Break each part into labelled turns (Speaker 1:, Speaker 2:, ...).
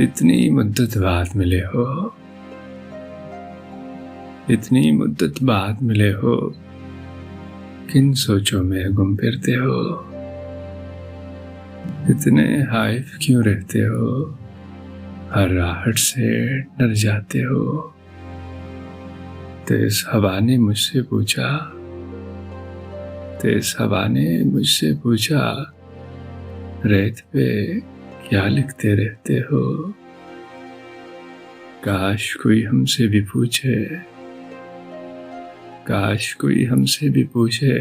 Speaker 1: इतनी मुद्दत बाद मिले हो, इतनी मुद्दत बाद मिले हो, किन सोचों में गुम फिरते हो। इतने हाइफ क्यों रहते हो, हर राहट से डर जाते हो। तेज हवा ने मुझसे पूछा, तेज हवा ने मुझसे पूछा, रेत पे क्या लिखते रहते हो। काश कोई हमसे भी पूछे, काश कोई हमसे भी पूछे,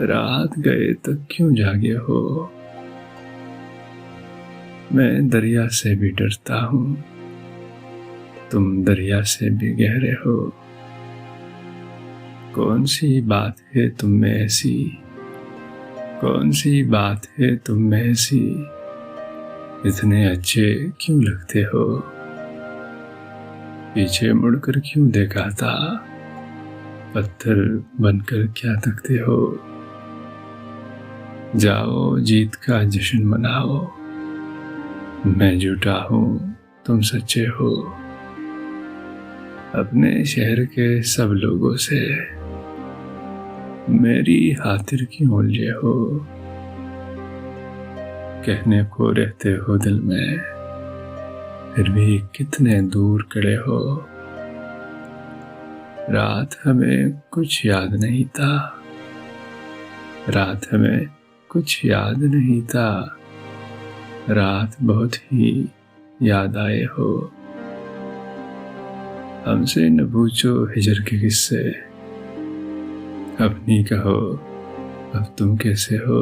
Speaker 1: रात गए तक क्यों जागे हो। मैं दरिया से भी डरता हूँ, तुम दरिया से भी गहरे हो। कौन सी बात है तुम में ऐसी, कौन सी बात है तुम में ऐसी, इतने अच्छे क्यों लगते हो। पीछे मुड़कर क्यों देखा था, पत्थर बनकर क्या तकते हो। जाओ जीत का जश्न मनाओ, मैं झूठा हूँ तुम सच्चे हो। अपने शहर के सब लोगों से मेरी खातिर क्यों उलझे हो। कहने को रहते हो दिल में, फिर भी कितने दूर खड़े हो। रात हमें कुछ याद नहीं था, रात हमें कुछ याद नहीं था, रात बहुत ही याद आए हो। हमसे न पूछो हिजर के किस्से, अपनी कहो अब तुम कैसे हो।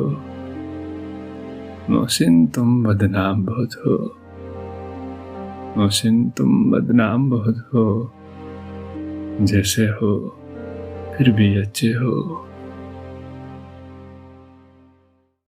Speaker 1: मोहसिन तुम बदनाम बहुत हो, मोहसिन तुम बदनाम बहुत हो। जैसे हो फिर भी अच्छे हो।